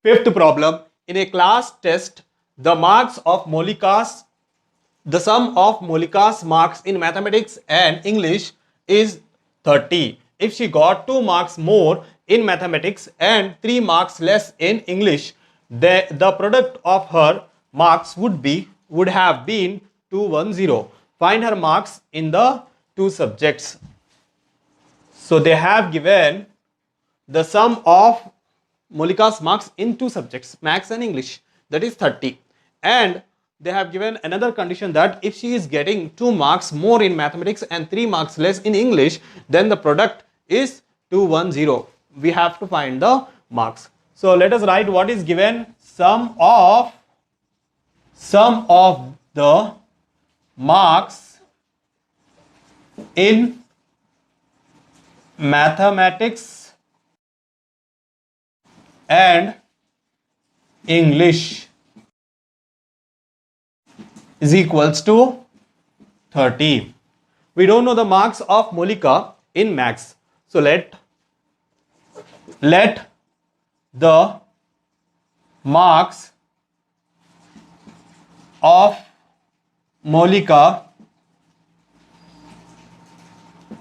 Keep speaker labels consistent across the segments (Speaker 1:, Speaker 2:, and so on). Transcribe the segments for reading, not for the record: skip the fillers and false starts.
Speaker 1: Fifth problem. In a class test, the sum of Molika's marks in mathematics and English is 30. If she got 2 marks more in mathematics and 3 marks less in English, the product of her marks would have been 210. Find her marks in the two subjects. So they have given the sum of Molika's marks in two subjects, maths and English, that is 30. And they have given another condition that if she is getting 2 marks more in mathematics and 3 marks less in English, then the product is 210. We have to find the marks. So let us write what is given. Sum of the marks in mathematics and English is equals to 30. We don't know the marks of Molika in maths. So let the marks of Molika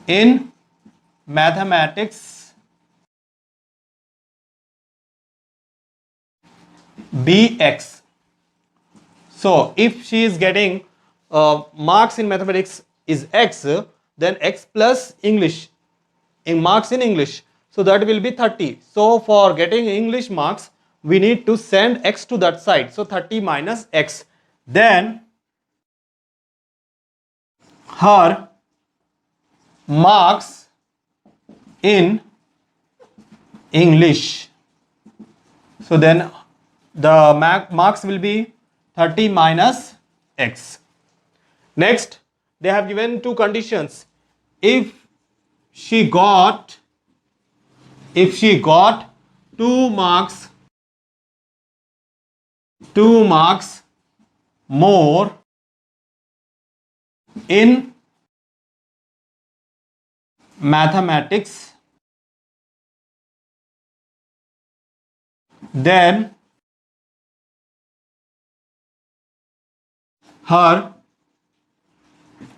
Speaker 1: in mathematics be X. So if she is getting marks in mathematics is X, then X plus English in marks in English, so that will be 30. So for getting English marks, we need to send X to that side. So 30 minus X. Then her marks in English. So then the marks will be 30 minus X. Next, they have given two conditions. If she got 2 marks more in mathematics, then her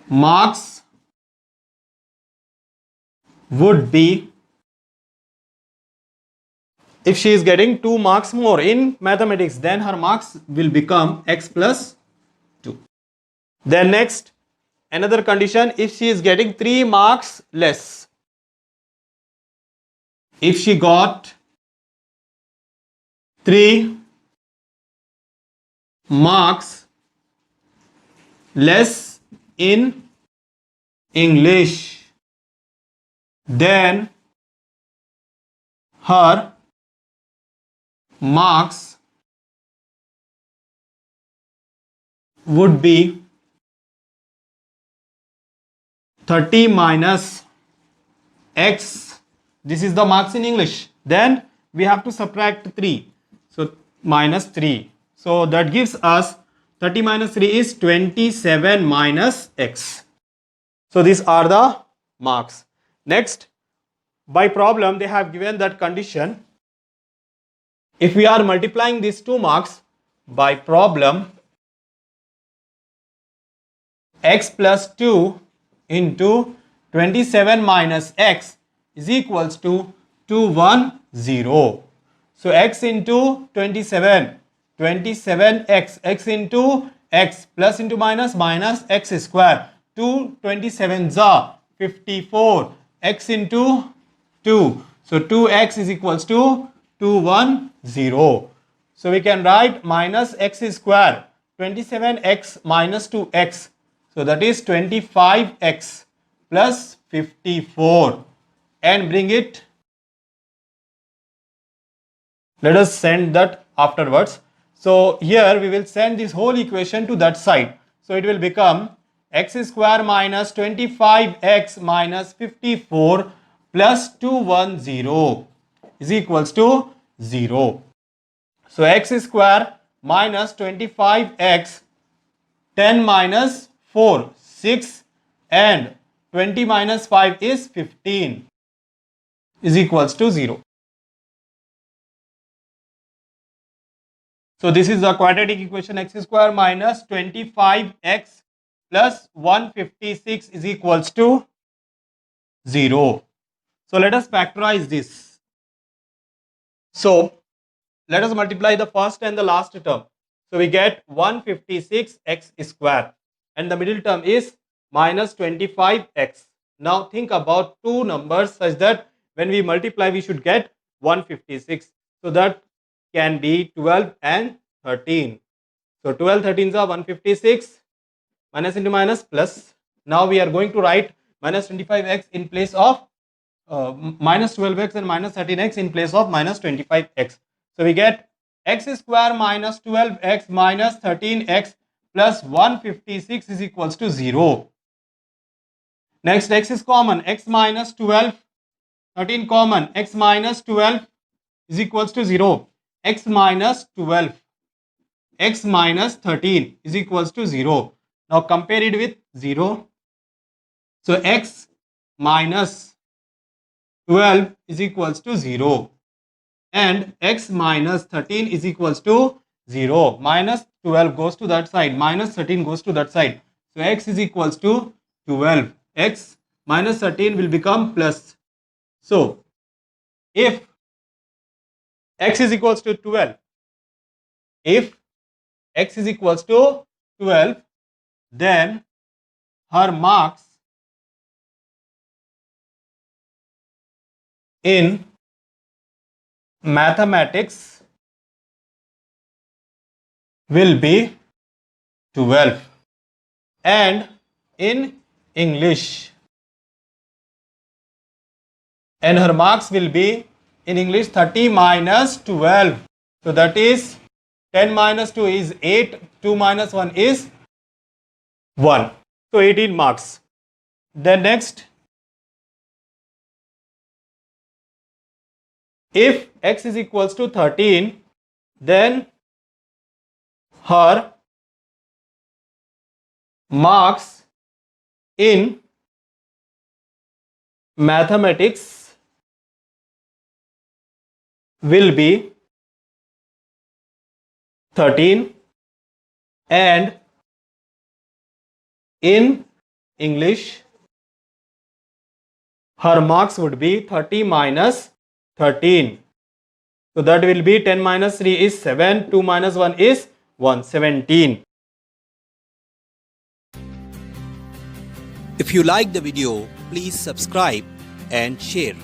Speaker 1: marks would be, if she is getting 2 marks more in mathematics, then her marks will become X plus 2. Then next, another condition, if she is getting 3 marks less. If she got 3 marks less in English, then her marks would be 30 minus X. This is the marks in English. Then we have to subtract 3. So minus 3. So that gives us 30 minus 3 is 27 minus X. So these are the marks. Next, by problem they have given that condition. If we are multiplying these 2 marks by problem, X plus 2 into 27 minus X is equals to 210. So X into 27, 27X, X into X, plus into minus, minus X square, 2 27s are 54, X into 2. So 2X is equals to 210. So we can write minus X square, 27X minus 2X. So that is 25X plus 54, and bring it. Let us send that afterwards. So here we will send this whole equation to that side. So it will become X square minus 25X minus 54 plus 210 is equals to 0. So X square minus 25X, 10 minus 4, 6, and 20 minus 5 is 15 is equals to 0. So this is the quadratic equation x square minus 25x plus 156 is equals to 0. So let us factorize this. So let us multiply the first and the last term. So we get 156x square and the middle term is minus 25x. Now think about two numbers such that when we multiply we should get 156. So that can be 12 and 13. So 12 13s are 156, minus into minus plus. Now we are going to write minus 25x in place of minus 12x and minus 13x in place of minus 25x. So we get x square minus 12x minus 13x plus 156 is equals to 0. Next, x is common, x minus 12, 13 common, x minus 12 is equals to 0. X minus 12, x minus 13 is equals to 0. Now compare it with 0. So x minus 12 is equals to 0 and x minus 13 is equals to 0. Minus 12 goes to that side, minus 13 goes to that side. So x is equals to 12. X minus 13 will become plus. So if x is equals to 12, if x is equals to 12, then her marks in mathematics will be 12 and in English, and her marks will be in English 30 minus 12. So that is 10 minus 2 is 8, 2 minus 1 is 1. So 18 marks. Then next, if x is equals to 13, then her marks in mathematics will be 13 and in English her marks would be 30 minus 13. So that will be 10 minus 3 is 7, 2 minus 1 is 1, 17.
Speaker 2: If you like the video, please subscribe and share.